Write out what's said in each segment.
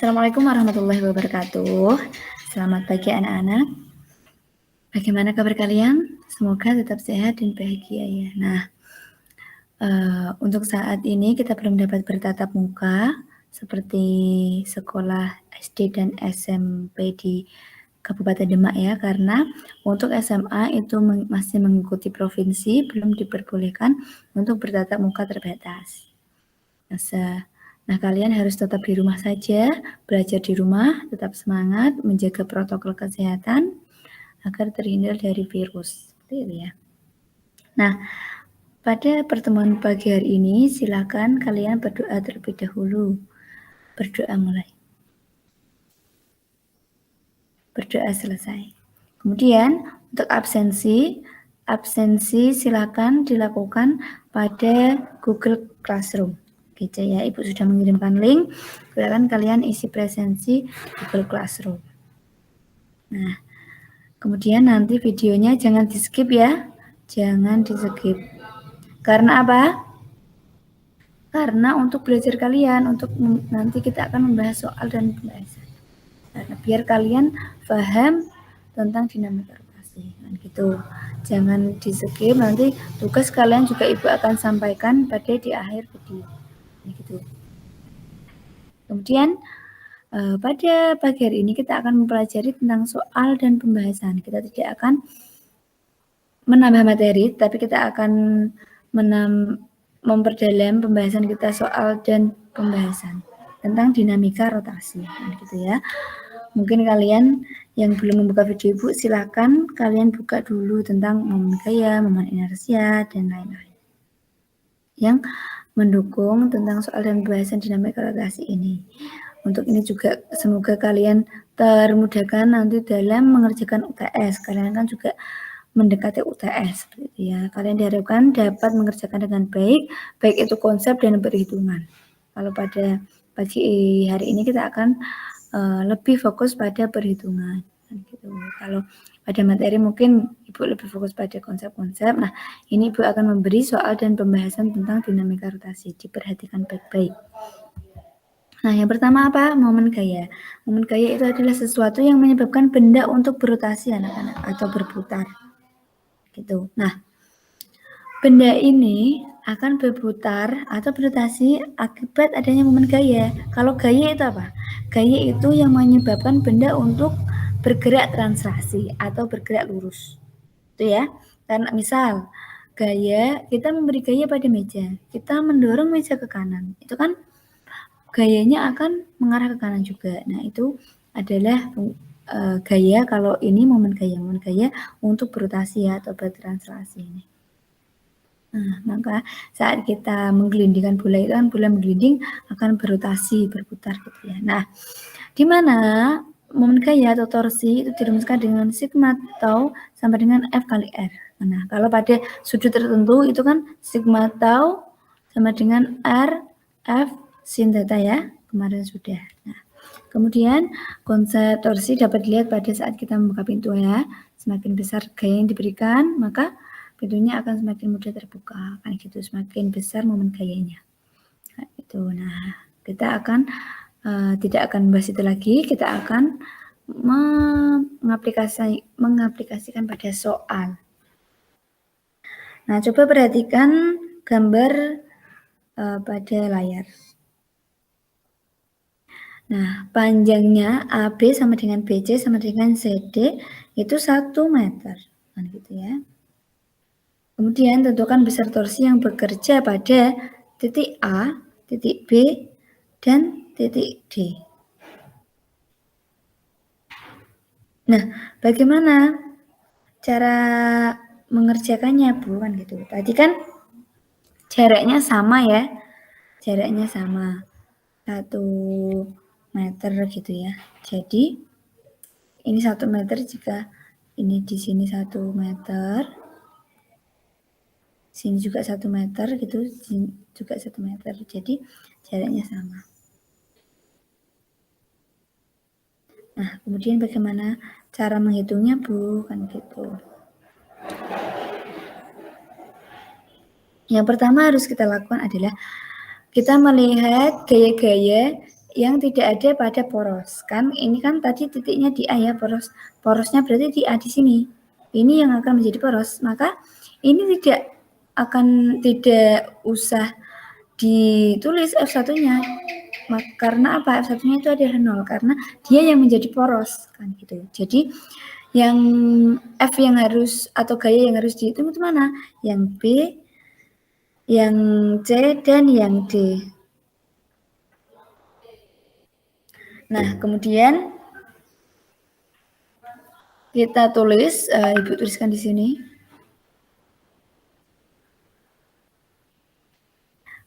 Assalamualaikum warahmatullahi wabarakatuh. Selamat pagi anak-anak. Bagaimana kabar kalian? Semoga tetap sehat dan bahagia ya. Nah, untuk saat ini kita belum dapat bertatap muka seperti sekolah SD dan SMP di Kabupaten Demak ya, karena untuk SMA itu masih mengikuti provinsi, belum diperbolehkan untuk bertatap muka terbatas. Nah, kalian harus tetap di rumah saja, belajar di rumah, tetap semangat, menjaga protokol kesehatan agar terhindar dari virus. Seperti itu ya. Nah, pada pertemuan pagi hari ini, silakan kalian berdoa terlebih dahulu. Berdoa mulai. Berdoa selesai. Kemudian, untuk absensi silakan dilakukan pada Google Classroom. Gitu ya, Ibu sudah mengirimkan link, silakan kalian isi presensi Google Classroom. Nah, kemudian nanti videonya jangan di skip ya, jangan di skip. Karena apa? Karena untuk belajar kalian, untuk nanti kita akan membahas soal dan pembahasan. Karena biar kalian paham tentang dinamika rotasi, kan gitu. Jangan di skip, nanti tugas kalian juga Ibu akan sampaikan pada di akhir video. Gitu. Kemudian pada pagi hari ini kita akan mempelajari tentang soal dan pembahasan. Kita tidak akan menambah materi, tapi kita akan memperdalam pembahasan kita soal dan pembahasan tentang dinamika rotasi, gitu ya. Mungkin kalian yang belum membuka video Ibu, silakan kalian buka dulu tentang momen gaya, momen inersia, dan lain-lain yang mendukung tentang soal dan pembahasan dinamika rotasi ini. Untuk ini juga semoga kalian termudahkan nanti dalam mengerjakan UTS. Kalian kan juga mendekati UTS seperti itu ya. Kalian diharapkan dapat mengerjakan dengan baik itu konsep dan perhitungan. Kalau pada pagi hari ini kita akan lebih fokus pada perhitungan gitu. Kalau pada materi mungkin Ibu lebih fokus pada konsep-konsep. Nah, ini Ibu akan memberi soal dan pembahasan tentang dinamika rotasi. Diperhatikan baik-baik. Nah, yang pertama apa? Momen gaya. Momen gaya itu adalah sesuatu yang menyebabkan benda untuk berotasi anak-anak atau berputar. Gitu. Nah, benda ini akan berputar atau berotasi akibat adanya momen gaya. Kalau gaya itu apa? Gaya itu yang menyebabkan benda untuk bergerak translasi atau bergerak lurus. Itu ya. Karena misal gaya, kita memberi gaya pada meja, kita mendorong meja ke kanan. Itu kan gayanya akan mengarah ke kanan juga. Nah, itu adalah gaya. Kalau ini momen gaya untuk berotasi ya, atau bertranslasi ini. Nah, maka saat kita menggelindingkan bola itu kan bola menggelinding akan berotasi, berputar gitu ya. Nah, di mana momen gaya atau torsi itu dirumuskan dengan sigma tau sama dengan F kali R. Nah, kalau pada sudut tertentu itu kan sigma tau sama dengan R F sin theta ya, kemarin sudah. Nah, kemudian konsep torsi dapat dilihat pada saat kita membuka pintu ya. Semakin besar gaya yang diberikan, maka pintunya akan semakin mudah terbuka, kan gitu. Semakin besar momen gayanya. Nah, itu. Nah, kita akan tidak akan membahas itu lagi. Kita akan mengaplikasikan pada soal. Nah, coba perhatikan gambar pada layar. Nah, panjangnya AB sama dengan BC sama dengan CD itu 1 meter, kan gitu ya. Kemudian tentukan besar torsi yang bekerja pada titik A, titik B, dan titik D. Nah, bagaimana cara mengerjakannya, Bu? Kan gitu. Tadi kan jaraknya sama ya. Jaraknya sama. 1 meter gitu ya. Jadi ini 1 meter jika ini di sini 1 meter. Sini juga 1 meter gitu, sini juga 1 meter. Jadi jaraknya sama. Nah, kemudian bagaimana cara menghitungnya, Bu? Kan gitu. Yang pertama harus kita lakukan adalah kita melihat gaya-gaya yang tidak ada pada poros. Kan ini kan tadi titiknya di A ya, porosnya berarti di A di sini. Ini yang akan menjadi poros, maka ini tidak usah ditulis F1-nya. Karena apa? F1-nya itu adalah 0 karena dia yang menjadi poros kan gitu. Jadi yang F yang harus atau gaya yang harus dihitung itu mana? Yang B, yang C, dan yang D. Nah, kemudian kita tulis, Ibu tuliskan di sini.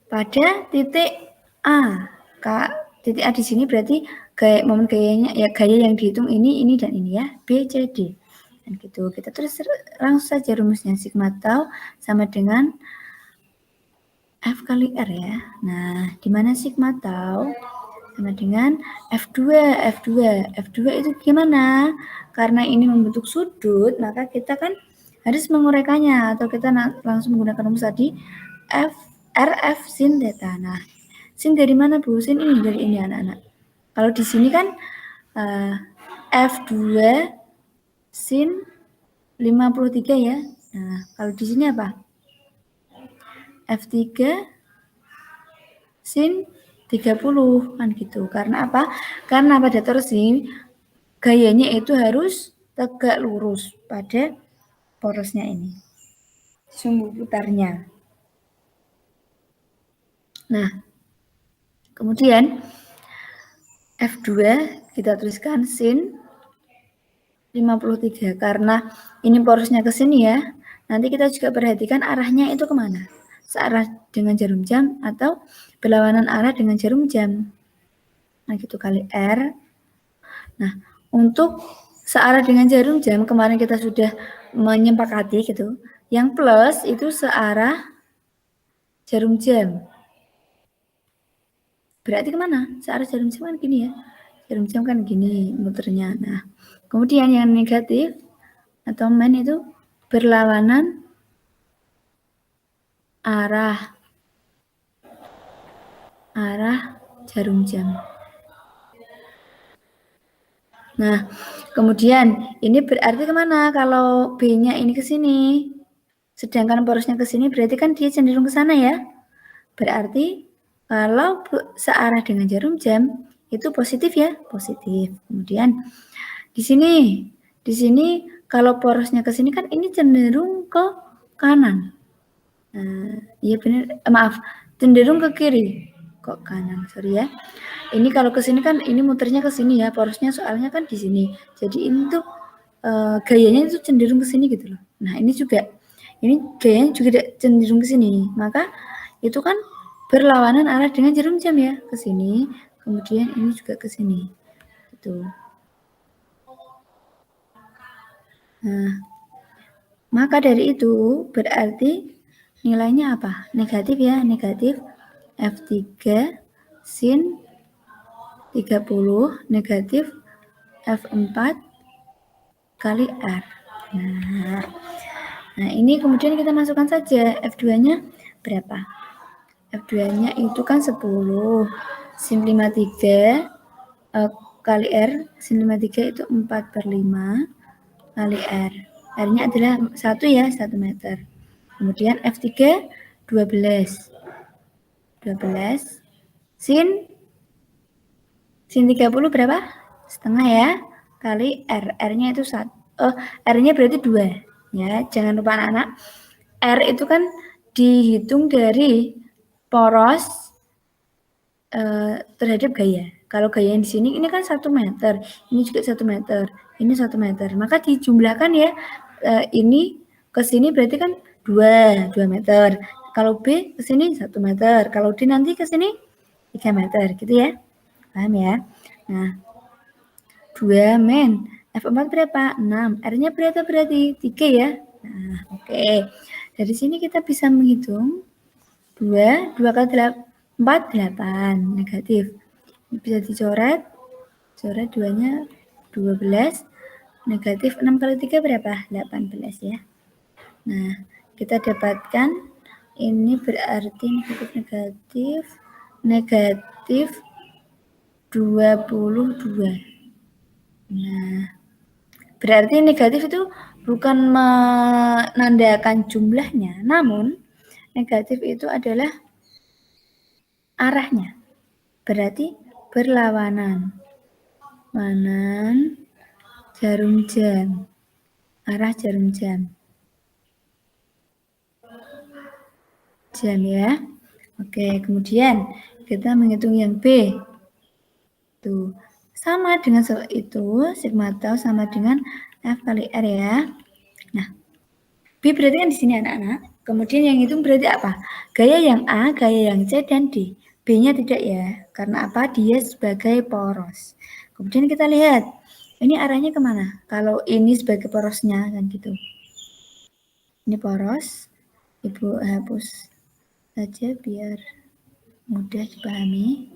Pada titik A. Titik A di sini berarti momen gayanya ya gaya yang dihitung ini dan ini ya. B, C, D. Dan gitu. Kita tulis langsung saja rumusnya. Sigma tau sama dengan F kali R ya. Nah, di mana sigma tau sama dengan F2. F2 itu gimana? Karena ini membentuk sudut, maka kita kan harus menguraikannya atau kita langsung menggunakan rumus tadi RF sin theta. Nah, sin dari mana Bu? Sin ini dari ini anak-anak. Kalau di sini kan F2 sin 53 ya. Nah, kalau di sini apa? F3 sin 30 kan gitu. Karena apa? Karena pada torsi gayanya itu harus tegak lurus pada porosnya ini. Sumbu putarnya. Nah, kemudian F2 kita tuliskan sin 53 karena ini porosnya ke sini ya. Nanti kita juga perhatikan arahnya itu kemana. Searah dengan jarum jam atau berlawanan arah dengan jarum jam. Nah, gitu kali R. Nah, untuk searah dengan jarum jam kemarin kita sudah menyepakati gitu. Yang plus itu searah jarum jam. Berarti kemana? Searah jarum jam kan gini ya. Jarum jam kan gini muternya. Nah, kemudian yang negatif atau men itu berlawanan arah jarum jam. Nah, kemudian ini berarti kemana? Kalau B-nya ini ke sini, sedangkan porosnya ke sini, berarti kan dia cenderung ke sana ya. Berarti kalau searah dengan jarum jam itu positif ya, positif. Kemudian di sini kalau porosnya ke sini kan ini cenderung ke kanan. Iya benar, maaf, cenderung ke kiri. Kok kanan, sorry ya. Ini kalau ke sini kan ini muternya ke sini ya, porosnya soalnya kan di sini. Jadi ini tuh gayanya itu cenderung ke sini gitu loh. Nah, ini gayanya juga cenderung ke sini. Maka itu kan berlawanan arah dengan jarum jam ya, ke sini. Kemudian ini juga ke sini. Gitu. Nah, maka dari itu berarti nilainya apa? Negatif ya, negatif F3 sin 30 negatif F4 kali R. Nah, ini kemudian kita masukkan saja F2-nya berapa? F2-nya itu kan 10 sin 53 kali R, sin 53 itu 4/5 kali R. R-nya adalah 1 ya, 1 meter. Kemudian F3 12 sin 30 berapa? Setengah ya, kali R. R-nya itu 1. R-nya berarti 2. Ya, jangan lupa anak-anak. R itu kan dihitung dari poros terhadap gaya. Kalau gaya yang di sini ini kan 1 meter, ini juga 1 meter, ini 1 meter. Maka dijumlahkan ya, ini ke sini berarti kan 2 meter. Kalau B ke sini 1 meter, kalau D nanti ke sini 3 meter, gitu ya. Paham ya? Nah, 2 men. F4 berapa? 6. R-nya berapa berarti? 3 ya? Nah, oke. Dari sini kita bisa menghitung 2 kali 4, 8. Negatif. Bisa dicoret. Coret 2-nya 12. Negatif 6 kali 3 berapa? 18 ya. Nah, kita dapatkan ini berarti negatif 22. Nah, berarti negatif itu bukan menandakan jumlahnya, namun negatif itu adalah arahnya. Berarti berlawanan. Manan jarum jam. Arah jarum jam. Jam ya. Oke, kemudian kita menghitung yang B. Tuh, sama dengan itu, sigma tau sama dengan F kali R ya. Nah, B berarti kan di sini anak-anak. Kemudian yang hitung berarti apa? Gaya yang A, gaya yang C, dan D. B-nya tidak ya. Karena apa? Dia sebagai poros. Kemudian kita lihat, ini arahnya kemana? Kalau ini sebagai porosnya, kan gitu. Ini poros. Ibu hapus saja biar mudah dipahami.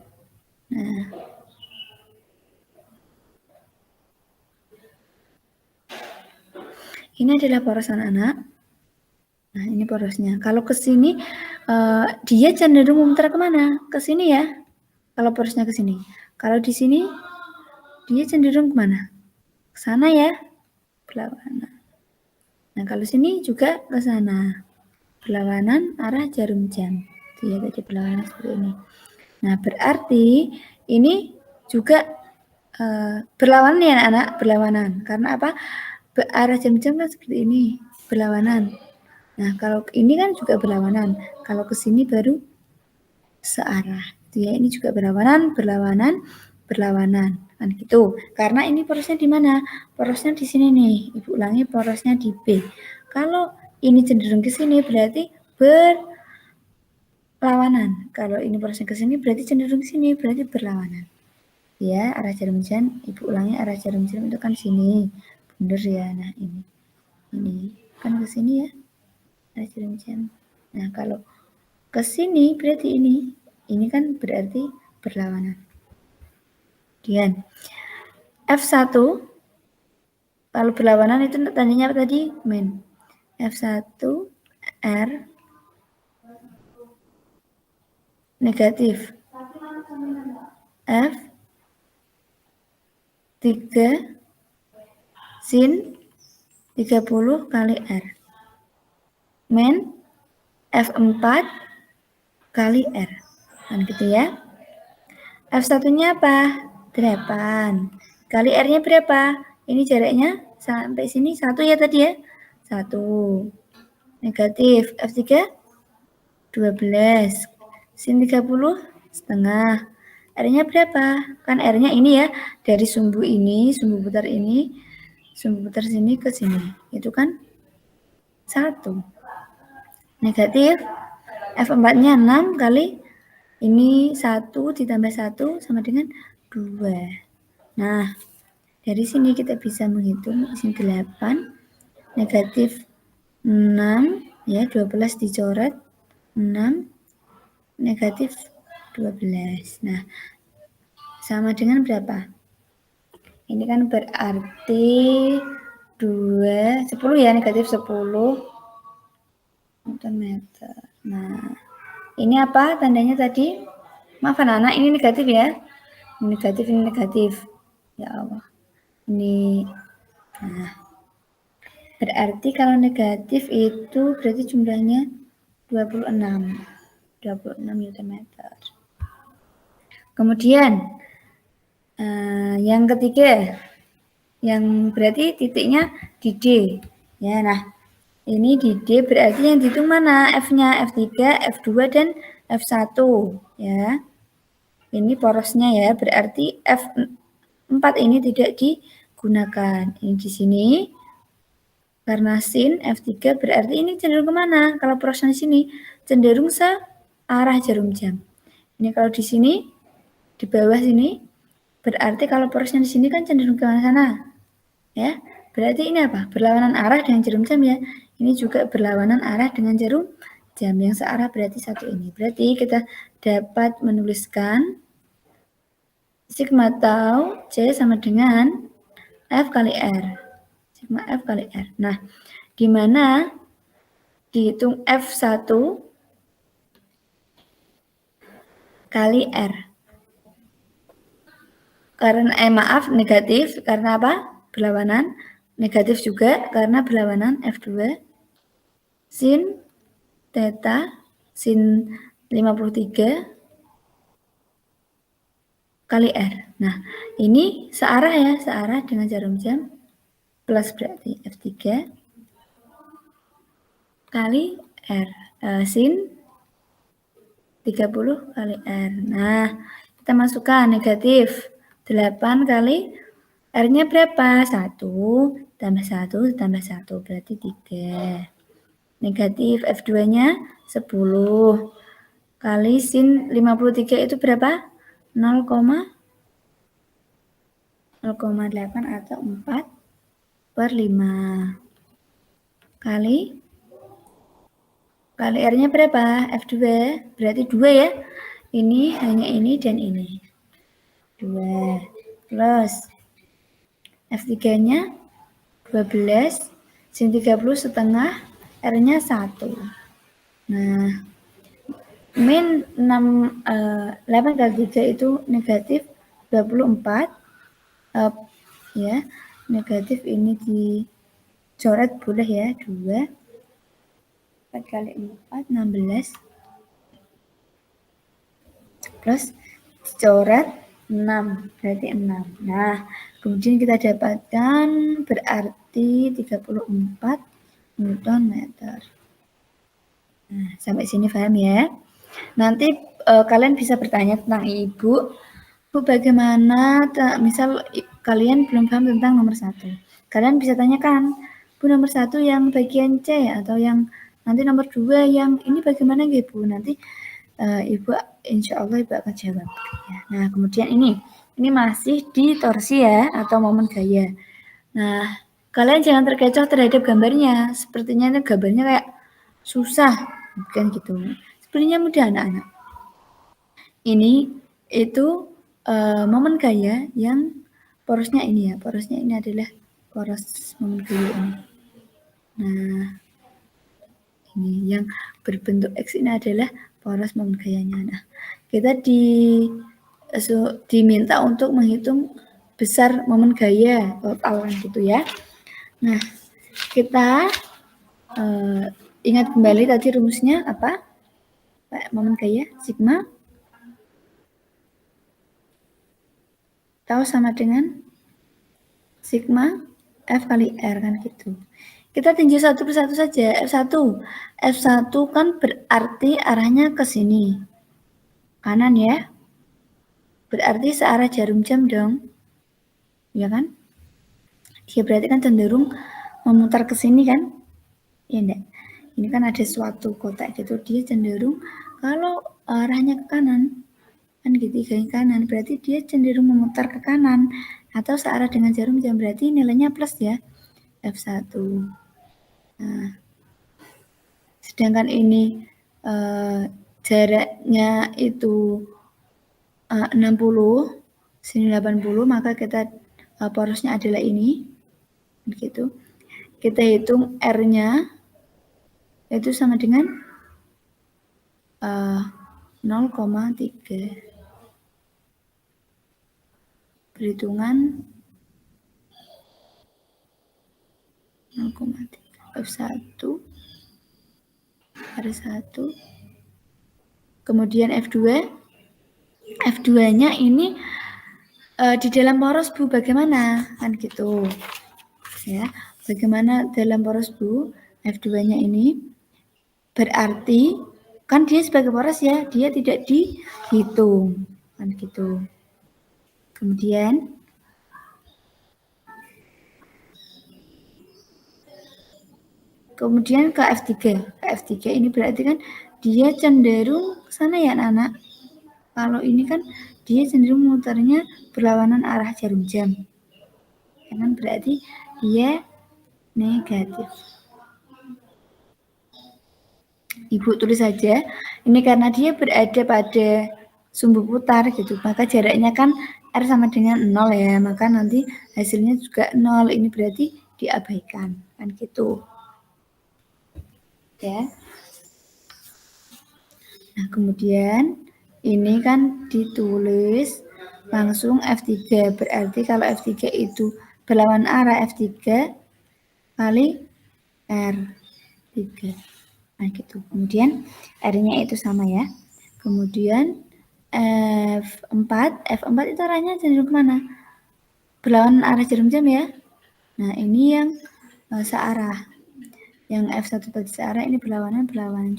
Nah, ini adalah poros anak-anak. Nah, ini porosnya. Kalau ke sini, dia cenderung memutar kemana? Ke sini ya. Kalau porosnya ke sini. Kalau di sini, dia cenderung kemana? Ke sana ya. Berlawanan. Nah, kalau sini juga ke sana. Berlawanan arah jarum jam. Dia tadi berlawanan seperti ini. Nah, berarti ini juga berlawanan ya anak-anak. Berlawanan. Karena apa? Arah jarum jam kan seperti ini. Berlawanan. Nah, kalau ini kan juga berlawanan. Kalau ke sini baru searah. Ya, ini juga berlawanan, berlawanan. Kan gitu. Karena ini porosnya di mana? Porosnya di sini nih. Ibu ulangi, porosnya di B. Kalau ini cenderung ke sini berarti berlawanan. Kalau ini porosnya ke sini berarti cenderung ke sini, berarti berlawanan. Ya, arah jarum jam, ibu ulangi arah jarum jam itu kan sini. Bener ya. Nah, ini. Ini kan ke sini ya. Arah jarum jam. Nah, kalau ke sini berarti ini. Ini kan berarti berlawanan. Kemudian F1 kalau berlawanan itu tandanya apa tadi? Min. F1 R negatif. F 3 sin 30 kali R. Min F4 kali R. Kan gitu ya. F1-nya apa? 8. Kali R-nya berapa? Ini jaraknya sampai sini 1 ya tadi ya. 1. Negatif. F3 12. Sin 30 setengah. R-nya berapa? Kan R-nya ini ya. Dari sumbu ini, sumbu putar ini, sumbu putar sini ke sini. Itu kan 1. Negatif. F4-nya 6 kali ini 1 ditambah 1 sama dengan 2. Nah, dari sini kita bisa menghitung di sini 8 negatif 6 ya 12 dicoret 6 negatif 12. Nah, sama dengan berapa? Ini kan berarti 10 ya, negatif 10 meter. Nah, ini apa tandanya tadi? Maaf anak-anak, ini negatif ya. Ini negatif, ini negatif. Ya Allah. Ini. Nah, berarti kalau negatif itu berarti jumlahnya 26. 26 Nm. Kemudian yang ketiga, yang berarti titiknya di D. Ya, nah ini di D berarti yang dihitung mana? F-nya, F3, F2, dan F1. Ya, ini porosnya ya, berarti F4 ini tidak digunakan. Ini di sini, karena sin F3 berarti ini cenderung kemana? Kalau porosnya di sini, cenderung searah jarum jam. Ini kalau di sini, di bawah sini, berarti kalau porosnya di sini kan cenderung ke mana sana? Ya, berarti ini apa? Berlawanan arah dengan jarum jam ya. Ini juga berlawanan arah dengan jarum jam yang searah berarti satu ini. Berarti kita dapat menuliskan sigma tau C sama dengan F kali R. Sigma F kali R. Nah, di mana dihitung F1 kali R. karena maaf negatif karena apa? Berlawanan. Negatif juga karena berlawanan F2 sin theta sin 53 kali R. Nah, ini searah ya, searah dengan jarum jam plus berarti F3 kali R sin 30 kali R. Nah, kita masukkan negatif 8 kali R-nya berapa? 1 tambah 1 tambah 1 berarti 3. Negatif F2-nya 10 kali sin 53 itu berapa? 0,8 atau 4/5 kali R-nya berapa? F2 berarti 2 ya. Ini hanya ini dan ini. 2 plus F3-nya 12 sin 30 setengah R-nya 1. Nah, min 8 kali 3 itu negatif 24. Ya, negatif ini dicoret boleh ya, 2. 4 kali 4, 16. Plus dicoret 6, berarti 6. Nah, kemudian kita dapatkan berarti 34 Newton meter. Nah, sampai sini paham ya? Nanti kalian bisa bertanya tentang Ibu, Bu bagaimana, misal kalian belum paham tentang nomor 1. Kalian bisa tanyakan, Bu nomor 1 yang bagian C atau yang nanti nomor 2 yang ini bagaimana Bu? Nanti Ibu insya Allah Ibu akan jawab. Ya. Nah kemudian ini masih di torsi ya atau momen gaya. Nah kalian jangan terkecoh terhadap gambarnya. Sepertinya ini gambarnya kayak susah, bukan gitu. Sebenarnya mudah anak-anak. Ini itu momen gaya yang porosnya ini ya. Porosnya ini adalah poros momen gaya ini. Nah ini yang berbentuk X ini adalah poros momen gayanya. Nah kita diminta untuk menghitung besar momen gaya total gitu ya. Nah kita ingat kembali tadi rumusnya apa? Momen gaya sigma tahu sama dengan sigma F kali R kan gitu. Kita tinjau satu persatu saja. F1 kan berarti arahnya ke sini kanan ya, berarti searah jarum jam dong, ya kan? Dia berarti kan cenderung memutar ke sini kan, ya enggak? Ini kan ada suatu kotak gitu, dia cenderung kalau arahnya ke kanan, kan gitu ke kanan, berarti dia cenderung memutar ke kanan atau searah dengan jarum jam, berarti nilainya plus ya, F1. Nah, sedangkan ini jaraknya itu 60 sini 80, maka kita porosnya adalah ini begitu. Kita hitung R-nya itu sama dengan 0,3. Perhitungan 0,3 F1 R1 kemudian F2-nya ini di dalam poros Bu bagaimana kan gitu ya, bagaimana dalam poros Bu F2-nya ini berarti kan dia sebagai poros ya, dia tidak dihitung kan gitu. Kemudian ke F3 ini berarti kan dia cenderung ke sana ya anak-anak. Kalau ini kan dia cenderung muternya berlawanan arah jarum jam. Kan berarti dia negatif. Ibu tulis saja, ini karena dia berada pada sumbu putar gitu, maka jaraknya kan R sama dengan 0 ya, maka nanti hasilnya juga 0, ini berarti diabaikan, kan gitu. Ya. Nah, kemudian ini kan ditulis langsung F3. Berarti kalau F3 itu berlawanan arah F3 kali R3. Nah, gitu. Kemudian R-nya itu sama ya. Kemudian F4 itu arahnya cenderung kemana? Berlawanan arah jarum jam ya. Nah, ini yang searah. Yang F1 tadi searah, ini berlawanan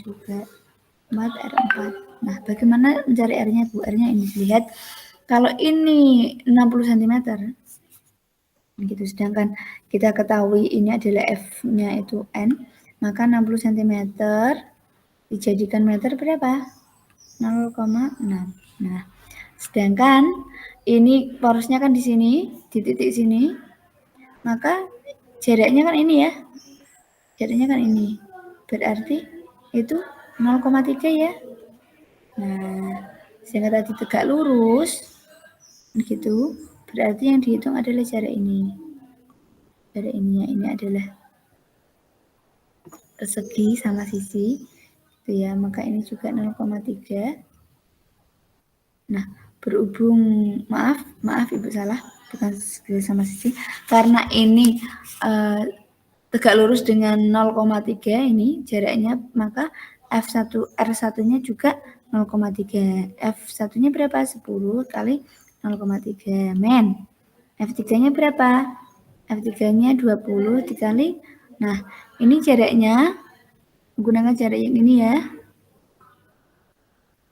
juga. 4 R4. Nah, bagaimana mencari R-nya, Bu? R-nya ini dilihat. Kalau ini 60 cm, gitu. Sedangkan kita ketahui ini adalah F-nya itu N, maka 60 cm dijadikan meter berapa? 0,6. Nah, sedangkan ini porosnya kan di sini, di titik sini, maka jaraknya kan ini ya. Jaraknya kan ini. Berarti itu 0,3 ya. Nah, sehingga tadi tegak lurus, gitu. Berarti yang dihitung adalah jarak ini. Jarak ininya ini adalah persegi sama sisi, gitu ya. Maka ini juga 0,3. Nah, berhubung maaf Ibu salah, bukan segala sama sisi, karena ini tegak lurus dengan 0,3 ini jaraknya, maka F1 R1-nya juga 0,3. F1-nya berapa? 10 kali 0,3 men. F3-nya berapa? F3-nya 20 dikali. Nah, ini jaraknya menggunakan jarak yang ini ya.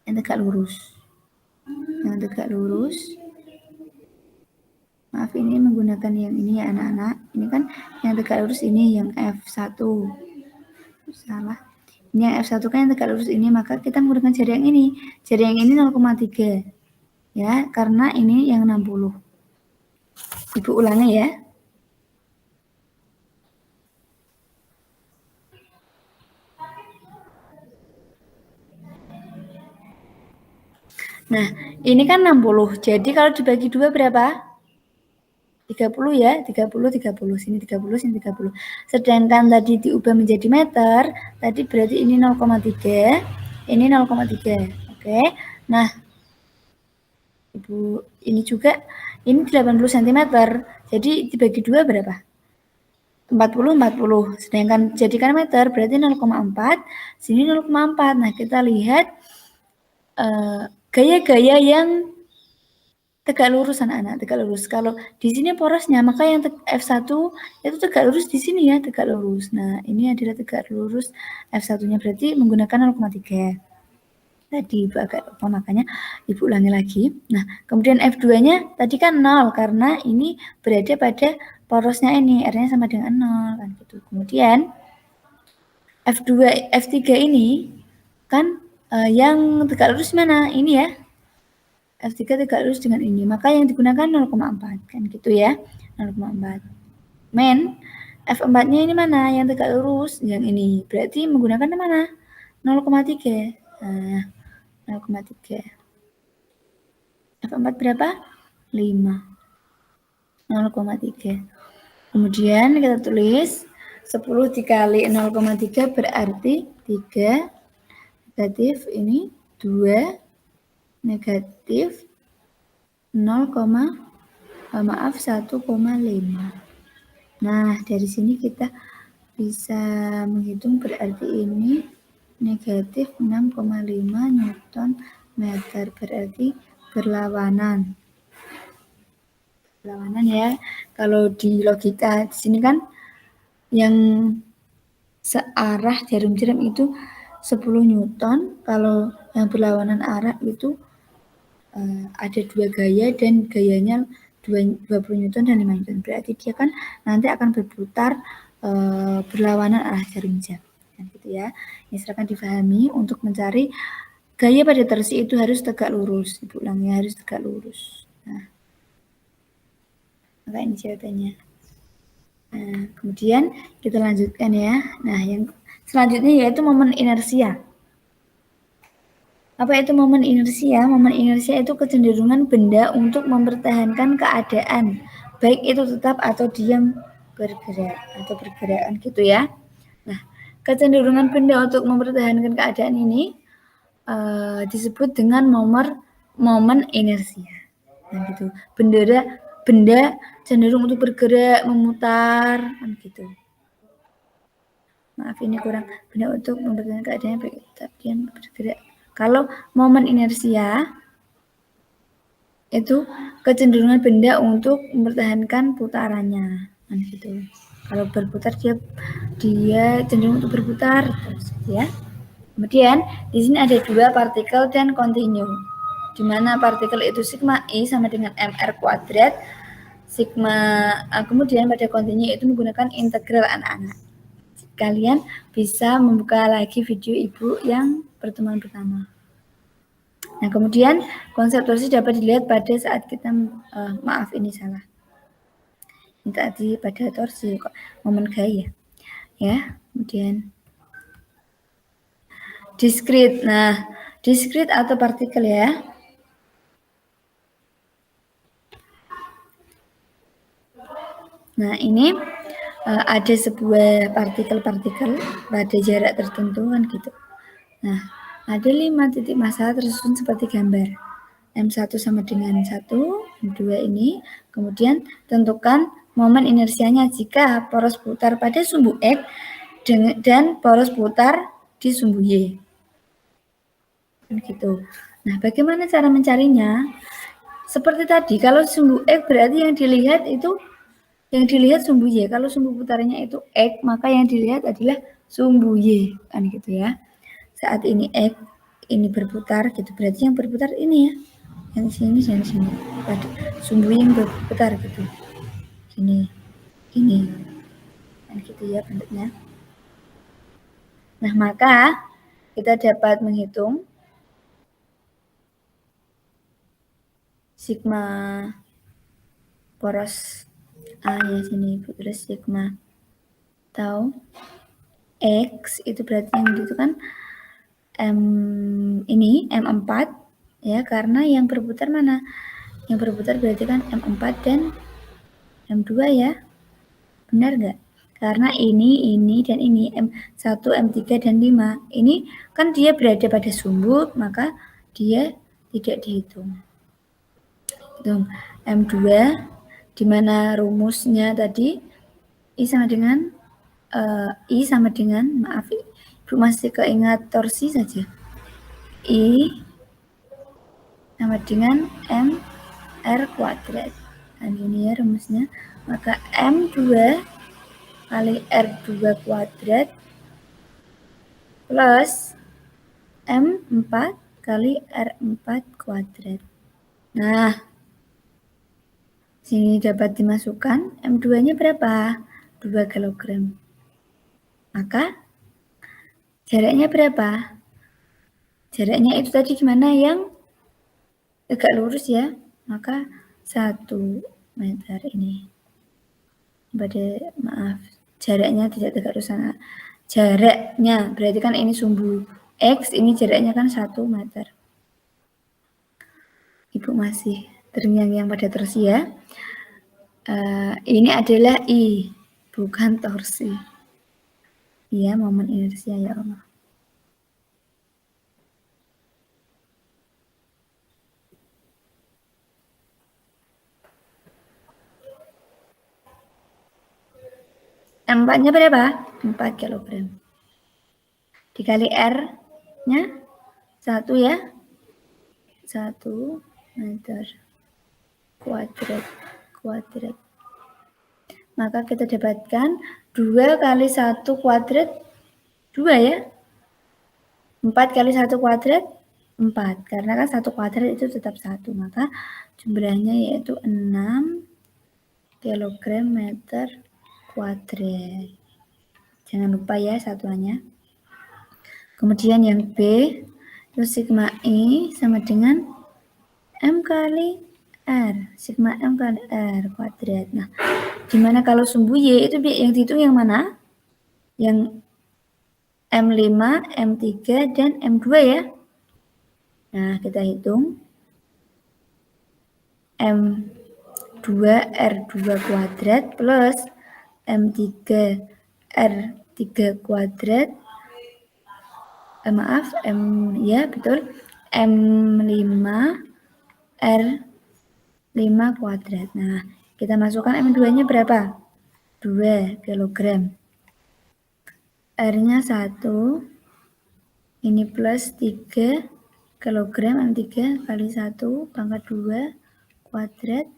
Yang tegak lurus. Yang tegak lurus. Maaf, ini menggunakan yang ini ya anak-anak. Ini kan yang tegak lurus ini yang F1. Salah. Ini yang F1 kan yang tegak lurus ini, maka kita menggunakan jarak yang ini. Jarak yang ini 0,3. Ya, karena ini yang 60. Ibu ulangi ya. Nah, ini kan 60. Jadi kalau dibagi 2 berapa? 30 ya, 30. Sini 30, sini 30. Sedangkan tadi diubah menjadi meter, tadi berarti ini 0,3, ini 0,3. Oke. Nah, Ibu, ini juga, ini 80 cm. Jadi dibagi 2 berapa? 40. Sedangkan jadikan meter berarti 0,4, sini 0,4. Nah, kita lihat gaya-gaya yang tegak lurus anak-anak, tegak lurus. Kalau di sini porosnya, maka yang F1 itu tegak lurus di sini ya, tegak lurus. Nah, ini adalah tegak lurus F1-nya berarti menggunakan 0,3. Tadi Ibu agak lupa, makanya Ibu ulangi lagi. Nah, kemudian F2-nya tadi kan 0 karena ini berada pada porosnya ini, R-nya sama dengan 0 kan gitu. Kemudian F2, F3 ini kan yang tegak lurus mana? Ini ya. F3 tegak lurus dengan ini, maka yang digunakan 0,4 kan gitu ya, 0,4. Men, F4-nya ini mana? Yang tegak lurus, yang ini. Berarti menggunakan mana? 0,3. Nah, 0,3. F4 berapa? 5. 0,3. Kemudian kita tulis 10 dikali 0,3 berarti 3, negatif ini 2, negatif 1,5. Nah, dari sini kita bisa menghitung berarti ini negatif 6,5 Newton meter, berarti berlawanan. Berlawanan ya. Kalau di logika di sini kan yang searah jarum jam itu 10 Newton, kalau yang berlawanan arah itu ada 2 gaya dan gayanya 20 Newton dan 5 Newton. Berarti dia kan nanti akan berputar berlawanan arah jarum jam. Gitu ya. Ini silakan difahami untuk mencari gaya pada torsi itu harus tegak lurus. Ibu ulangnya harus tegak lurus. Nah, maka ini jawabannya. Nah, kemudian kita lanjutkan ya. Nah, yang selanjutnya yaitu momen inersia. Apa itu momen inersia? Momen inersia itu kecenderungan benda untuk mempertahankan keadaan, baik itu tetap atau diam bergerak atau bergerakan gitu ya. Nah, kecenderungan benda untuk mempertahankan keadaan ini disebut dengan momen inersia. Nah, gitu. Benda cenderung untuk bergerak, memutar, kan gitu. Maaf ini kurang. Benda untuk mempertahankan keadaannya tetap diam bergerak. Kalau momen inersia itu kecenderungan benda untuk mempertahankan putarannya, kan gitu. Kalau berputar dia cenderung untuk berputar terus, ya. Kemudian di sini ada dua partikel dan kontinu, di mana partikel itu sigma I sama dengan mr kuadrat, kemudian pada kontinu itu menggunakan integral anak-anak. Kalian bisa membuka lagi video ibu yang pertemuan pertama. Nah, kemudian konsep torsi dapat dilihat pada saat kita, maaf ini salah. Ini tadi pada torsi kok momen gaya. Ya, kemudian diskrit. Nah, diskrit atau partikel ya. Nah, ini ada sebuah partikel-partikel pada jarak tertentu kan gitu. Nah, ada 5 titik massa tersusun seperti gambar. M1 sama dengan 1, M2 ini. Kemudian tentukan momen inersianya jika poros putar pada sumbu X dan poros putar di sumbu Y. Gitu. Nah, bagaimana cara mencarinya? Seperti tadi, kalau sumbu X berarti yang dilihat sumbu Y. Kalau sumbu putarannya itu X, maka yang dilihat adalah sumbu Y, kan gitu ya. Saat ini X ini berputar gitu, berarti yang berputar ini ya. Yang sini dan sini. Sumbu yang berputar gitu. Sini. Ini. Kan gitu ya bentuknya. Nah, maka kita dapat menghitung sigma poros A ya sini, terus sigma tau X itu berarti yang itu kan ini M4 ya, karena yang berputar mana? Yang berputar berarti kan M4 dan M2 ya. Benar nggak? Karena ini dan ini M1, M3 dan 5. Ini kan dia berada pada sumbu, maka dia tidak dihitung. Hitung M2 di mana rumusnya tadi I sama dengan maaf Ibu masih keingat torsi saja. I sama dengan mr kuadrat. Nah, ini ya rumusnya. Maka M2 kali R2 kuadrat plus M4 kali R4 kuadrat. Nah, sini dapat dimasukkan M2-nya berapa? 2 kg. Maka jaraknya berapa? Jaraknya itu tadi gimana yang tegak lurus ya? Maka 1 meter ini. Maaf, jaraknya tidak tegak lurus sana. Jaraknya berarti kan ini sumbu X, ini jaraknya kan 1 meter. Ibu masih terngiang-ngiang pada torsi ya. Ini adalah I, bukan torsi. Iya, momen inersia ya Allah. M4-nya berapa? 4 kg. Dikali R-nya 1 ya. 1 meter kuadrat. Maka kita dapatkan 2 kali 1 kuadrat 2 ya. 4 kali 1 kuadrat 4. Karena kan 1 kuadrat itu tetap 1. Maka jumlahnya yaitu 6 kg meter kuadrat. Jangan lupa ya satuannya. Kemudian yang B, itu sigma I sama dengan M kali R. Sigma M kali R kuadrat. Nah, gimana kalau sumbu Y itu yang dihitung yang mana? Yang M5, M3, dan M2 ya. Nah, kita hitung M2 R2 kuadrat plus M3 R3 kuadrat. Maaf, ya betul. M5 R 5 kuadrat. Nah, kita masukkan M2-nya berapa? 2 kilogram. R-nya 1, ini plus 3 kilogram, M3 kali 1 pangkat 2 kuadrat.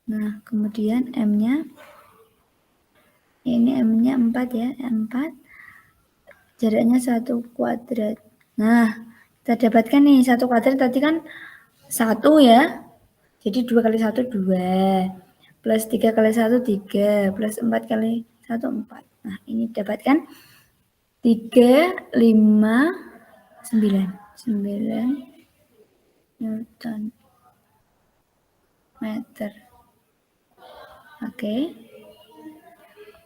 Nah, kemudian M-nya, ini M-nya 4 ya, 4, jaraknya 1 kuadrat. Nah, kita dapatkan nih, 1 kuadrat tadi kan 1 ya, jadi 2 kali 1, 2, plus 3 kali 1, 3, plus 4 kali 1, 4. Nah, ini dapatkan 3, 5, 9 Newton meter. Oke.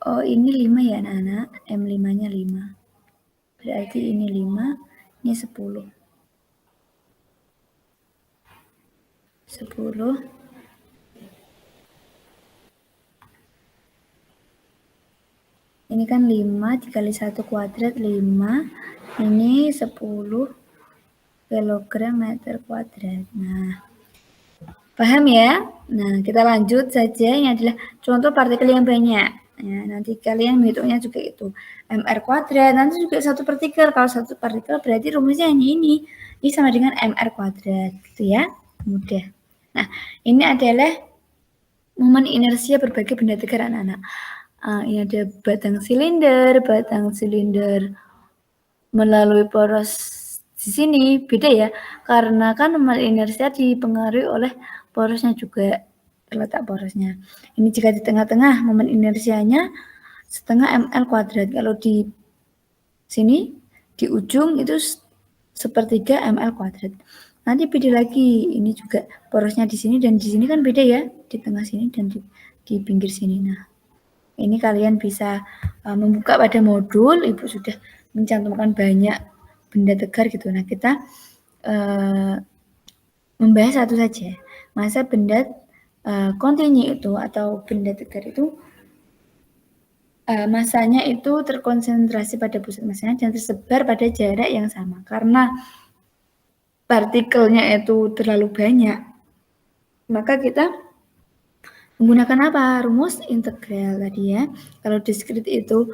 Oh, ini 5 ya anak-anak, M5-nya 5. Berarti ini 5, ini 10. 10. Ini kan 5 dikali 1 kuadrat 5. Ini 10 kilogram meter kuadrat. Nah, paham ya? Nah, kita lanjut saja. Ini adalah contoh partikel yang banyak. Ya, nanti kalian menghitungnya juga itu. MR kuadrat, nanti juga satu partikel. Kalau satu partikel berarti rumusnya hanya ini. Ini sama dengan MR kuadrat. Gitu ya. Mudah. Nah, ini adalah momen inersia berbagai benda tegar anak-anak. Ini ada batang silinder melalui poros di sini beda ya, karena kan momen inersia dipengaruhi oleh porosnya juga, terletak porosnya. Ini jika di tengah-tengah momen inersianya setengah ml kuadrat, kalau di sini di ujung itu sepertiga ml kuadrat. Nanti beda lagi, ini juga porosnya di sini dan di sini kan beda ya, di tengah sini dan di pinggir sini. Nah, ini kalian bisa membuka pada modul, Ibu sudah mencantumkan banyak benda tegar gitu. Nah, kita membahas satu saja. Masa benda kontinu itu atau benda tegar itu masanya itu terkonsentrasi pada pusat masanya dan tersebar pada jarak yang sama. Karena partikelnya itu terlalu banyak, maka kita menggunakan apa? Rumus integral tadi ya. Kalau diskrit itu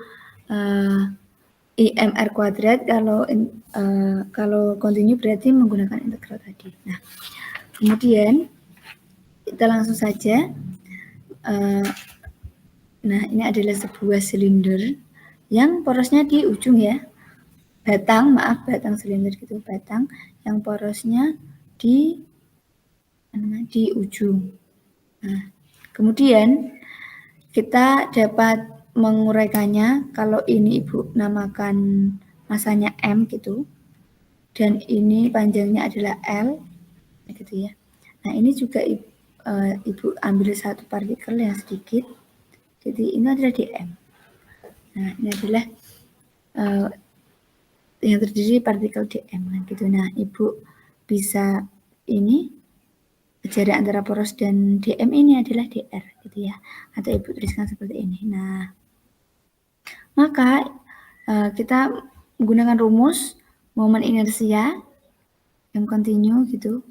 IMR kuadrat, kalau kontinu berarti menggunakan integral tadi. Nah, kemudian kita langsung saja. Nah, ini adalah sebuah silinder yang porosnya di ujung ya. Batang silinder gitu, batang yang porosnya di ujung. Nah, kemudian kita dapat menguraikannya kalau ini Ibu namakan masanya M gitu, dan ini panjangnya adalah L, gitu ya. Nah, ini juga Ibu ambil satu partikel yang sedikit, jadi ini adalah dm. Nah, ini adalah yang terdiri partikel dm, gitu. Nah, Ibu bisa ini jarak antara poros dan dm ini adalah dr, gitu ya. Atau Ibu tuliskan seperti ini. Nah, maka kita menggunakan rumus momen inersia yang kontinu gitu.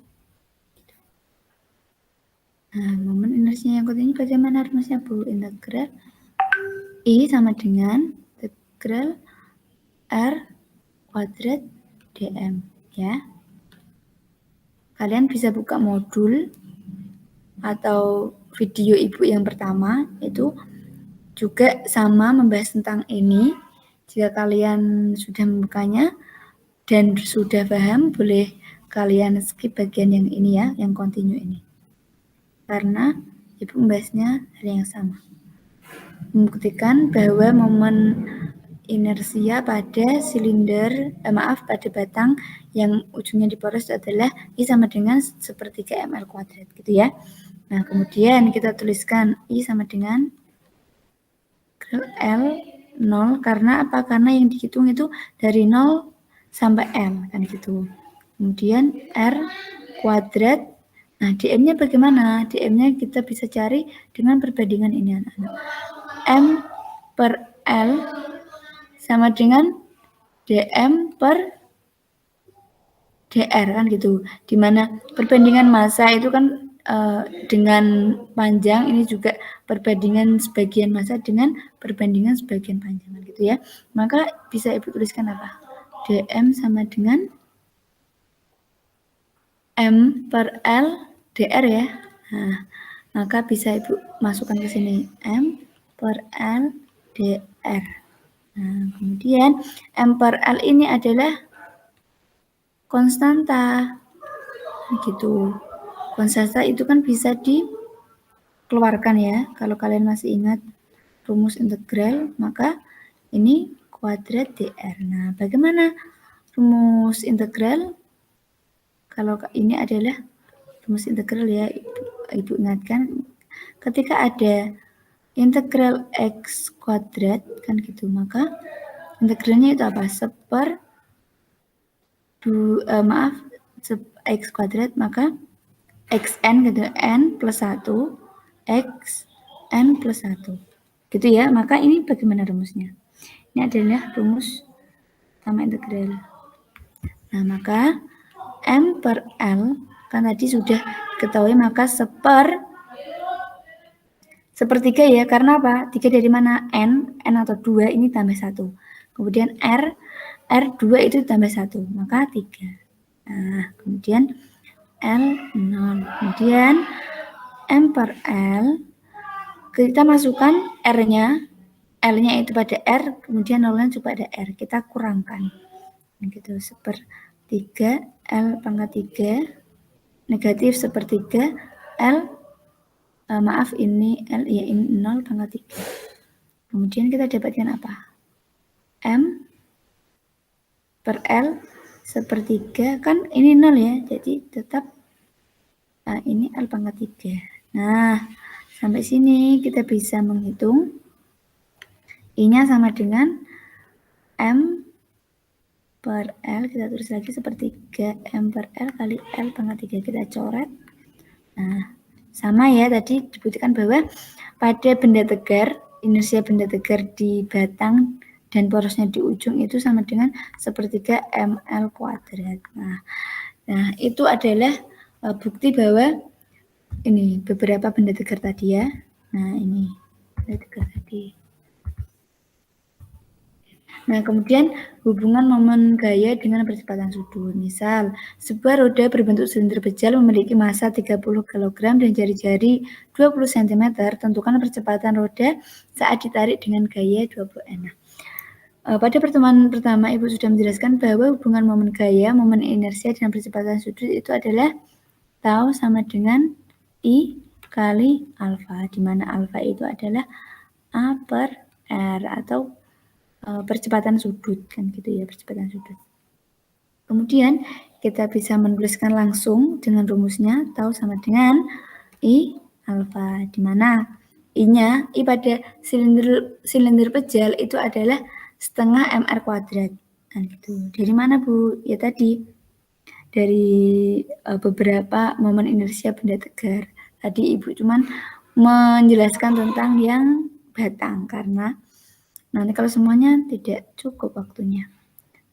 Nah, momen inersia yang kontinu bagaimana rumusnya Bu? Integral I sama dengan integral R kuadrat dm ya. Kalian bisa buka modul atau video Ibu yang pertama, itu juga sama membahas tentang ini. Jika kalian sudah membukanya dan sudah paham, boleh kalian skip bagian yang ini ya, yang kontinu ini. Karena Ibu membahasnya hal yang sama. Membuktikan bahwa momen inersia pada silinder, pada batang yang ujungnya di poros adalah I sama dengan sepertiga ml kuadrat gitu ya. Nah, kemudian kita tuliskan I sama dengan L 0, karena apa? Karena yang dihitung itu dari 0 sampai L kan gitu. Kemudian R kuadrat. Nah, dm-nya bagaimana? Dm-nya kita bisa cari dengan perbandingan ini anak-anak. M per L sama dengan dm per dr kan gitu, dimana perbandingan massa itu kan dengan panjang, ini juga perbandingan sebagian massa dengan perbandingan sebagian panjang gitu ya. Maka bisa Ibu tuliskan apa? dm sama dengan m per L dr ya. Nah, maka bisa Ibu masukkan ke sini m per L dr. Nah, kemudian m per L ini adalah konstanta. Gitu. Konstanta itu kan bisa dikeluarkan ya. Kalau kalian masih ingat rumus integral, maka ini kuadrat dr. Nah, bagaimana rumus integral? Kalau ini adalah rumus integral ya, Ibu ingatkan ketika ada integral x kuadrat kan gitu, maka integralnya itu apa? X kuadrat, maka xn gitu, n plus 1 x n plus 1 gitu ya. Maka ini bagaimana rumusnya? Ini adalah rumus utama integral. Nah, maka m per L kan tadi sudah ketahui, maka sepertiga ya. Karena apa? 3 dari mana? N atau 2 ini tambah 1. Kemudian R2 itu tambah 1, maka 3. Nah, kemudian L 0. Kemudian M per L, kita masukkan R-nya, L-nya itu pada R, kemudian 0-nya juga pada R. Kita kurangkan. Gitu, sepertiga L pangkat 3, negatif sepertiga L, maaf ini L, ya ini 0 pangkat 3. Kemudian kita dapatkan apa? M per L sepertiga, kan ini 0 ya, jadi tetap ini L pangkat 3. Nah, sampai sini kita bisa menghitung I-nya sama dengan M per L, kita tulis lagi sepertiga M per L kali L pangkat 3, kita coret. Nah, sama ya, tadi dibuktikan bahwa pada benda tegar, inersia benda tegar di batang dan porosnya di ujung itu sama dengan sepertiga ml kuadrat. Nah itu adalah bukti bahwa ini beberapa benda tegar tadi ya. Nah ini benda tegar tadi. Nah, kemudian hubungan momen gaya dengan percepatan sudut. Misal, sebuah roda berbentuk silinder bejal memiliki massa 30 kg dan jari-jari 20 cm. Tentukan percepatan roda saat ditarik dengan gaya 20 N. Pada pertemuan pertama, Ibu sudah menjelaskan bahwa hubungan momen gaya, momen inersia, dan percepatan sudut itu adalah tau sama dengan I kali alfa, di mana alfa itu adalah A per R atau percepatan sudut kan gitu ya, percepatan sudut. Kemudian kita bisa menuliskan langsung dengan rumusnya tau sama dengan I alfa, di mana I-nya, I pada silinder pejal itu adalah setengah mr kuadrat kan gitu. Dari mana Bu? Ya tadi dari beberapa momen inersia benda tegar. Tadi Ibu cuman menjelaskan tentang yang batang karena nanti kalau semuanya tidak cukup waktunya.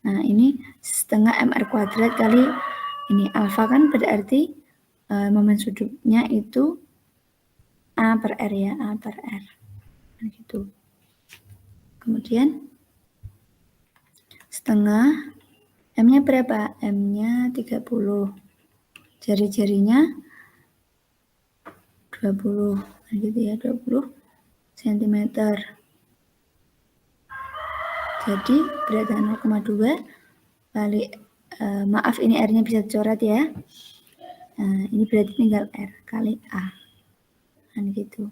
Nah, ini setengah mr kuadrat kali ini alfa kan berarti momen sudutnya itu A per R ya, A per R. Nah, gitu. Kemudian setengah, M-nya berapa? M-nya 30. Jari-jarinya 20. Nah, gitu ya, 20 cm. Jadi berat 0,2 kali, maaf ini R-nya bisa dicoret ya. Nah, ini berarti tinggal R kali A. Nah, gitu.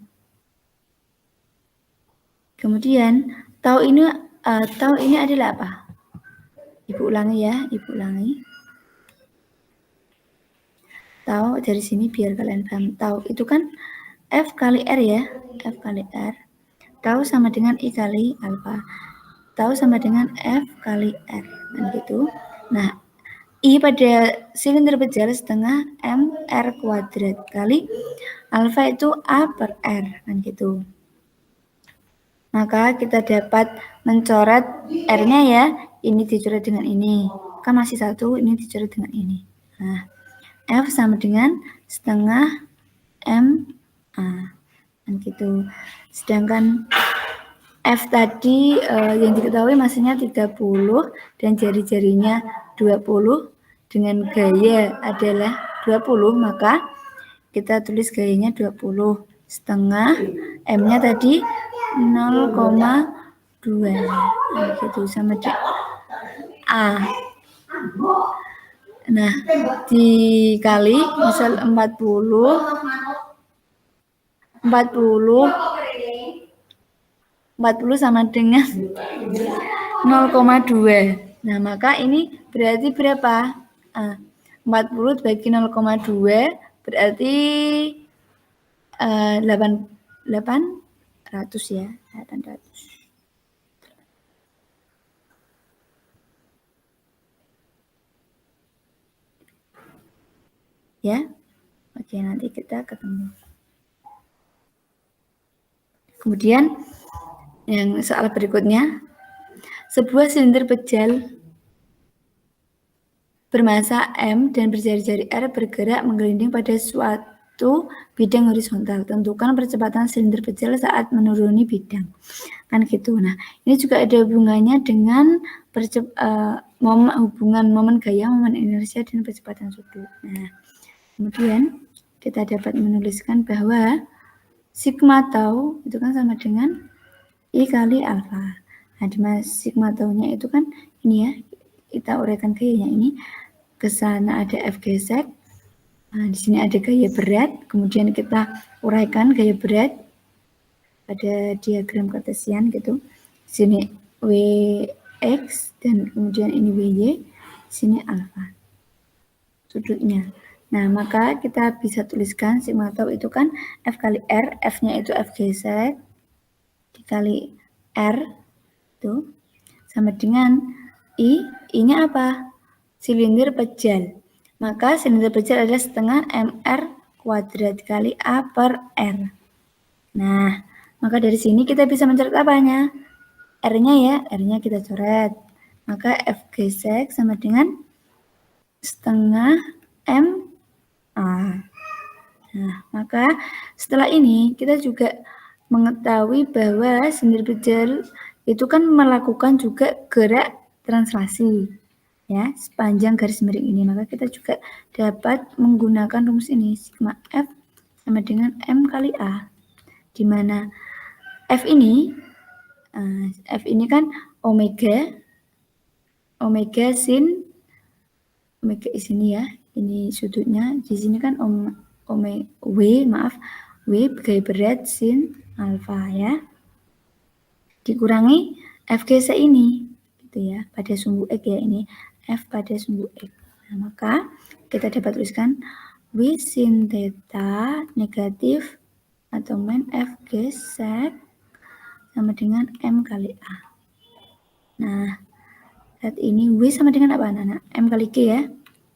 Kemudian tau ini adalah apa? Ibu ulangi ya, Ibu ulangi. Tau dari sini biar kalian paham. Tau itu kan F kali R ya, F kali R. Tau sama dengan I kali alfa. Tau sama dengan F kali R, kan gitu. Nah, I pada silinder bejal setengah mr kuadrat kali alfa itu A per R, kan gitu. Maka kita dapat mencoret R-nya ya, ini dicoret dengan ini. kan masih 1, ini dicoret dengan ini. Nah, F sama dengan setengah MA. Dan gitu. Sedangkan F tadi yang diketahui masanya 30 dan jari-jarinya 20 dengan gaya adalah 20, maka kita tulis gayanya 20. Setengah M-nya tadi 0,2. Nah, gitu sama di A. Nah, dikali misal 40 sama dengan 0,2. Nah, maka ini berarti berapa? 40 dibagi 0,2 berarti 800 ya. 800. Ya. Oke, nanti kita ketemu. Kemudian yang soal berikutnya, sebuah silinder pejal bermassa M dan berjari-jari R bergerak menggelinding pada suatu bidang horizontal. Tentukan percepatan silinder pejal saat menuruni bidang. Kan gitu. Nah, ini juga ada hubungannya dengan hubungan momen gaya, momen inersia, dan percepatan sudut. Nah, kemudian kita dapat menuliskan bahwa sigma tau itu kan sama dengan I kali alfa. Nah, di sigma tau-nya itu kan ini ya, kita uraikan gayanya ini. Ke sana ada F gesek. Nah, di sini ada gaya berat. Kemudian kita uraikan gaya berat pada diagram kartesian gitu. Di sini Wx dan kemudian ini Wy. Di sini alfa. Sudutnya. Nah, maka kita bisa tuliskan sigma tau itu kan F kali R, F-nya itu F gesek dikali R itu sama dengan I-nya apa? Silinder pejal. Maka silinder pejal adalah setengah MR kuadrat kali A per R. Nah, maka dari sini kita bisa mencatat apanya? R-nya ya, R-nya kita coret. Maka F gesek sama dengan setengah MA. Nah, maka setelah ini kita juga mengetahui bahwa silinder pejal itu kan melakukan juga gerak translasi ya sepanjang garis miring ini. Maka kita juga dapat menggunakan rumus ini, sigma F sama dengan M kali A, di mana F ini kan omega sin omega di sini ya, ini sudutnya. Di sini kan W gaya berat sin alfa ya, dikurangi F gesek ini gitu ya, pada sumbu X ya, ini F pada sumbu X. Nah, maka kita dapat tuliskan W sin theta negatif atau min F gesek sama dengan M kali A. Nah, saat ini W sama dengan apa anak-anak? M kali G ya.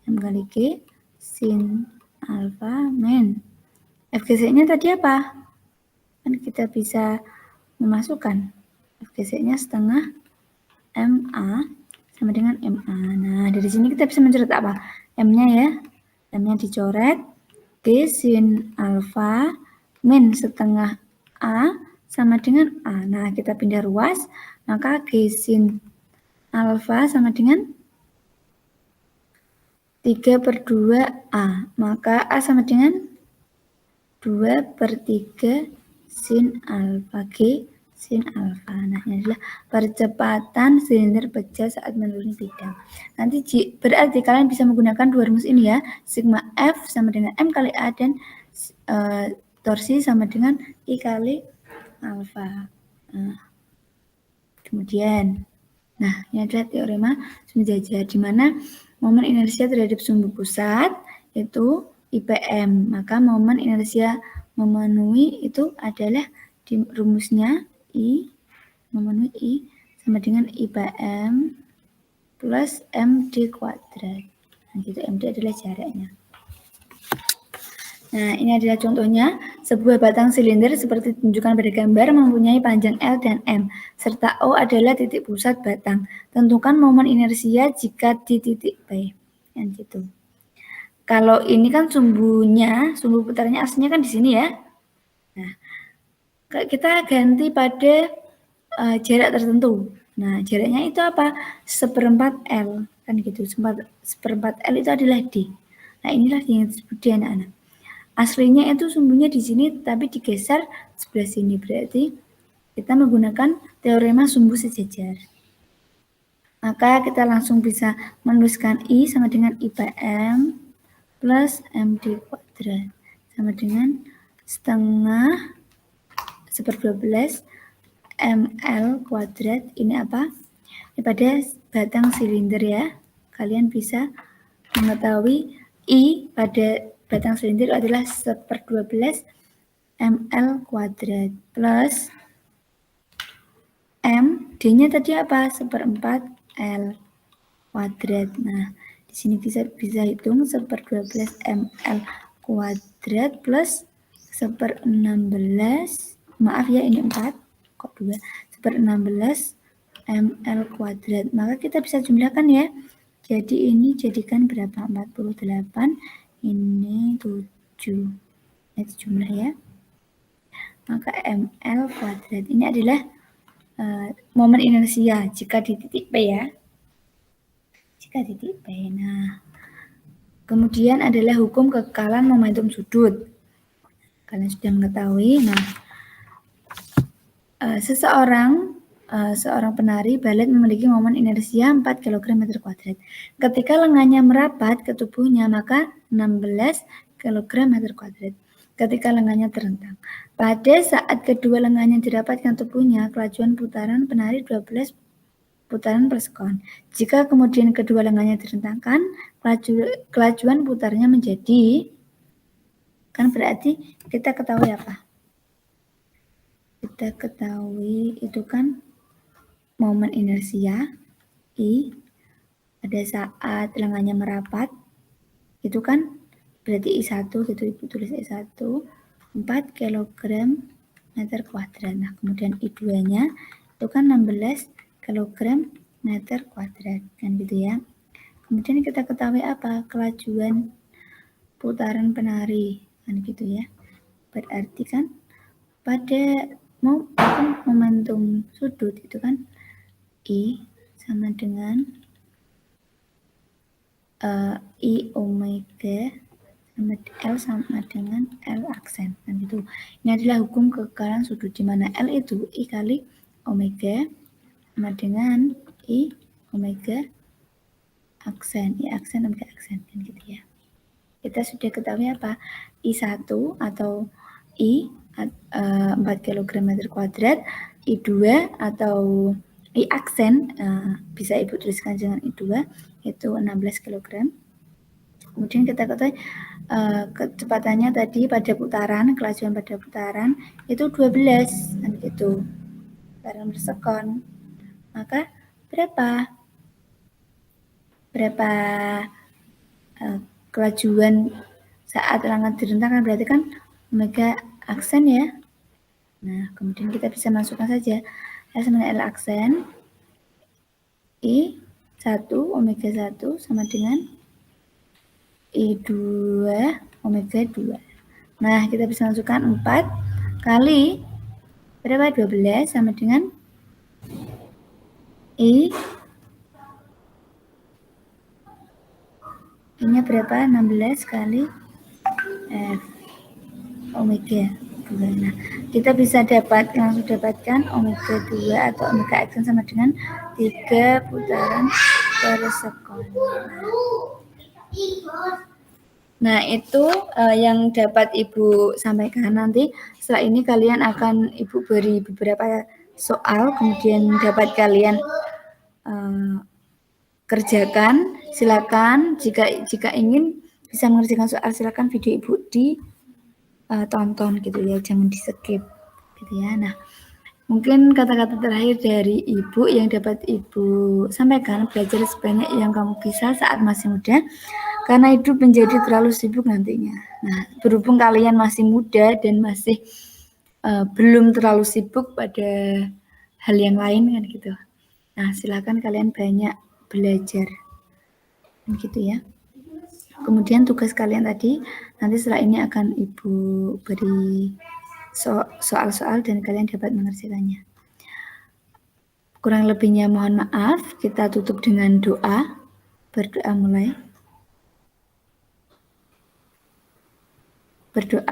M kali G sin alfa min F geseknya tadi apa? Kan kita bisa memasukkan F geseknya setengah MA sama dengan MA. Nah, dari sini kita bisa mencatat apa? M-nya ya. M-nya dicoret. G sin alfa min setengah A sama dengan A. Nah, kita pindah ruas. Maka G sin alfa sama dengan 3/2A. Maka A sama dengan 2/3 sin alfa G sin alfa. Nah, ini adalah percepatan silinder pejal saat menuruni bidang. Nanti berarti kalian bisa menggunakan dua rumus ini ya. Sigma F sama dengan M kali A dan torsi sama dengan I kali alfa. Kemudian, nah ini adalah teorema Sunjata, di mana momen inersia terhadap sumbu pusat itu IPM. Maka momen inersia memenuhi itu adalah di rumusnya I memenuhi I sama dengan IPM plus MD kuadrat. Nah, gitu, MD adalah jaraknya. Nah, ini adalah contohnya. Sebuah batang silinder seperti ditunjukkan pada gambar mempunyai panjang L dan M, serta O adalah titik pusat batang. Tentukan momen inersia jika di titik P. Yang gitu. Kalau ini kan sumbu putarnya aslinya kan di sini ya. Nah, kita ganti pada jarak tertentu. Nah, jaraknya itu apa? 1/4 L. Kan gitu. 1/4 L itu adalah D. Nah, inilah yang disebut D, anak-anak. Aslinya itu sumbunya di sini, tapi digeser sebelah sini. Berarti kita menggunakan teorema sumbu sejajar. Maka kita langsung bisa menuliskan I sama dengan IPM plus MD kuadrat. Sama dengan setengah 1/12 ML kuadrat. Ini apa? Ini pada batang silinder ya. Kalian bisa mengetahui I pada batang silinder adalah 1/12 ML kuadrat plus M, D-nya tadi apa? 1/4 L kuadrat. Nah, di sini bisa hitung 1/12 ML kuadrat plus 1/16, maaf ya ini 4, kok 2, 1/16 ML kuadrat. Maka kita bisa jumlahkan ya. Jadi ini jadikan berapa? 48, ini 7. Itu jumlah ya. Maka ML kuadrat ini adalah momen inersia jika di titik P ya. Jika di titik P. Nah, kemudian adalah hukum kekekalan momentum sudut. Kalian sudah mengetahui. Nah, seorang penari balet memiliki momen inersia 4 kg/m². Ketika lengannya merapat ke tubuhnya, maka 16 kg/m². Ketika lengannya terentang. Pada saat kedua lengannya dirapatkan tubuhnya, kelajuan putaran penari 12 putaran per sekon. Jika kemudian kedua lengannya direntangkan, kelajuan putarnya menjadi, kan berarti kita ketahui apa? Kita ketahui itu kan momen inersia I pada saat lengannya merapat, itu kan berarti I1 gitu, Ibu tulis I1 4 kg/m². Nah, kemudian I2-nya itu kan 16 kg/m², kan gitu ya. Kemudian kita ketahui apa? Kelajuan putaran penari, kan gitu ya. Berarti kan pada momentum sudut itu kan I sama dengan I omega sama L sama dengan L aksen, kan gitu. Ini adalah hukum kekekalan sudut, di mana L itu I kali omega sama dengan I omega aksen, I aksen omega aksen, kan gitu ya. Kita sudah ketahui apa? I1 atau I 4 kg/m², I2 atau I aksen bisa Ibu tuliskan dengan I2 itu 16 kg. Kemudian kita ketahui kecepatannya tadi pada putaran, kelajuan pada putaran itu 12, kan gitu, putaran per sekon. Maka berapa kelajuan saat lengan direntangkan, berarti kan omega aksen ya. Nah, kemudian kita bisa masukkan saja L sama L aksen I1 omega 1 sama dengan I2 omega 2. Nah, kita bisa masukkan 4 kali berapa? 12 sama dengan I ini berapa? 16 kali F omega 2. Nah, kita bisa langsung dapatkan omega 2 atau omega aksen sama dengan 3 putaran per sekon. Nah, itu yang dapat Ibu sampaikan. Nanti setelah ini kalian akan Ibu beri beberapa soal, kemudian dapat kalian kerjakan. Silakan jika ingin bisa mengerjakan soal, silakan video Ibu tonton gitu ya, jangan di skip gitu ya. Nah, mungkin kata-kata terakhir dari Ibu yang dapat Ibu sampaikan, belajar sebanyak yang kamu bisa saat masih muda. karena hidup menjadi terlalu sibuk nantinya. Nah, berhubung kalian masih muda dan masih belum terlalu sibuk pada hal yang lain kan gitu. Nah, silakan kalian banyak belajar, gitu ya. Kemudian tugas kalian tadi, nanti setelah ini akan Ibu beri soal-soal dan kalian dapat mengerjakannya. Kurang lebihnya mohon maaf, kita tutup dengan doa. Berdoa mulai. Berdoa.